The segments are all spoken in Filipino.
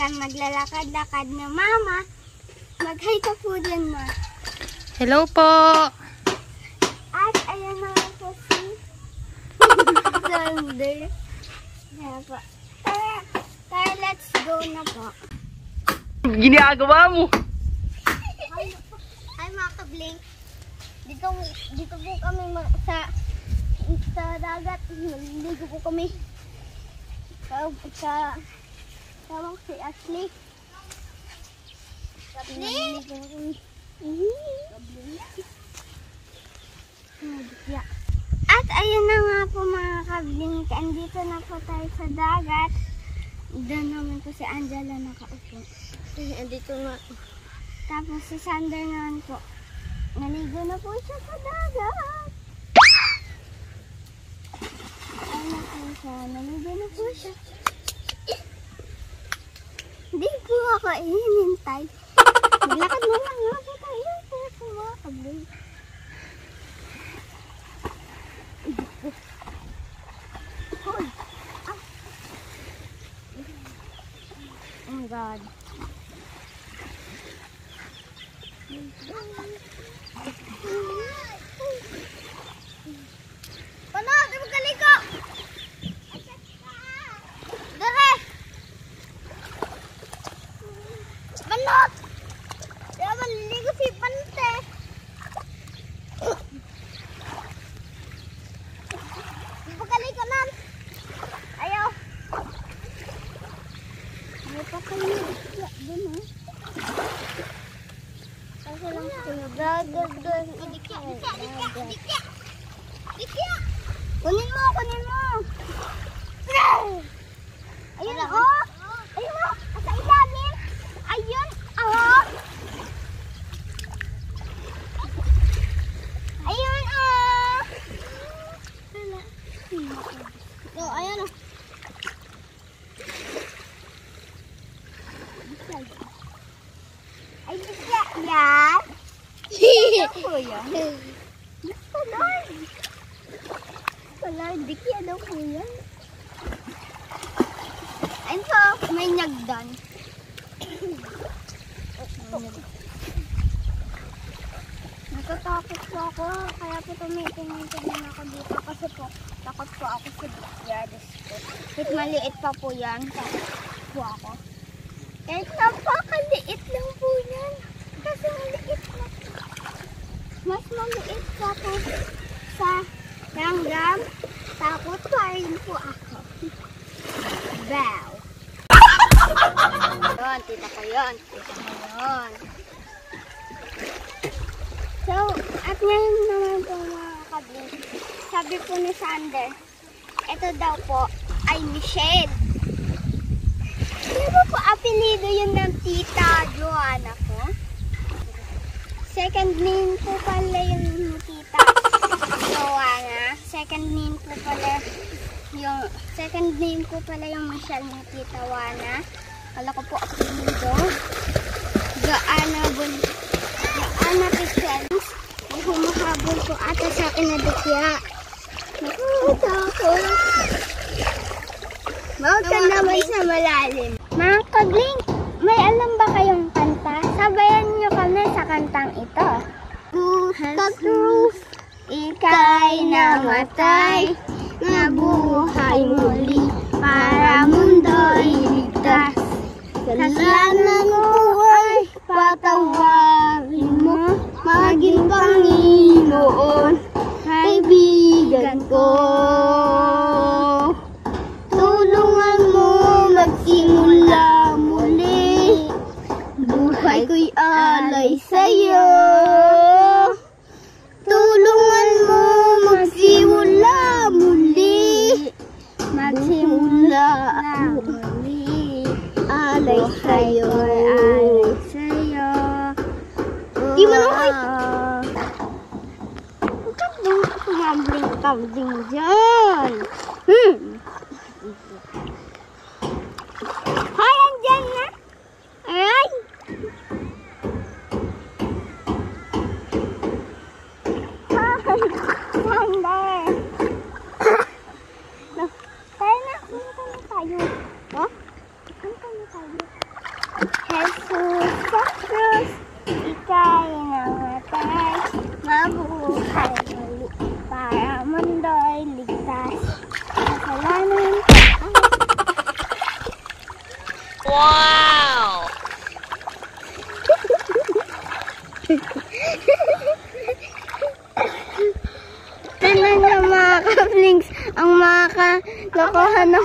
kang maglalakad-lakad na mama. Mag-hi ka po din, ma. Hello po. At ayan na nga po si Sander. Kaya po. Tara, let's go na po. Ginagawa mo. Ay, mga kablink. Dito po kami sa dagat. Naligo po kami. Tawag si Ashley. Kablink! At ayun na nga po mga kablink. Andito na po tayo sa dagat. Doon naman po si Angela nakaupo. Andito nga. Tapos si Sander naman po. Naligo na po siya sa dagat. Ayun na po siya. Naligo na po siya. Hindi po ako inintay. Maglakad mo lang nga po tayo. Kaya po mga kablink. Hoy! Ah! Oh my God. Panot! Di mo kaliko! Dere! Panot! Di mo maliligo si Pante! Di mo kaliko nan! Ayaw! Ayaw pa kayo. Doon ha? Kasi lang kayo. Dagat doon. Dikya! Kunin mo! Ayun o! Ayun o! Sa ilalim! Ayun o! Ayun o! Ayun o! Ay, dikya yan! Ako yan? Wala, dikya daw po yan. Ayun po, may nagdan. Natatakot po ako, kaya po tumitingin ako dito kasi po, takot po ako sa backyards po. Kahit maliit pa po yan, takot po ako. Kahit napakaliit lang po yan. Kasi maliit na. Mas maliit pa po sa langgam. Takot pa rin po ako. Bow. Yun, tita ko yun. So, at ngayon naman po mga kablink. Sabi po ni Sander, ito daw po ay Michelle. Ano ba po apelido yun ng tita Joanna po? Second name po pala yung tita Joanna. Second name po pala yung Michelle ng tita Joanna. Kala ko po apelido. Joanna Pichens. May humahabol po ata sa akin na dukya. Nakakatakot. Bawag ka naman sa malalim. Mga kablink, may alam ba kayong kanta? Sabayan nyo kami sa kantang ito. Truth, ika'y namatay, nabuhay muli, para mundo'y ligtas. Kasalanan mo ay patawarin mo, maging Panginoon, kaibigan ko. Tulungan mo magsimula muli, buhay ko'y alay sa'yo. Tulungan mo magsimula muli, alay sa'yo, Di mo naman huwag ka din kumambling dyan. Hoy, andyan na. Aray. Sander. Tayo na. Punta na tayo. Oh? Punta na tayo. Wow! Tingnan niyo mga ka-flings, ang mga kalokohan ng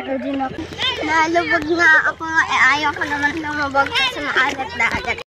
Nalubog nga ako. Ayaw ko naman lumubog sa maalat dagat.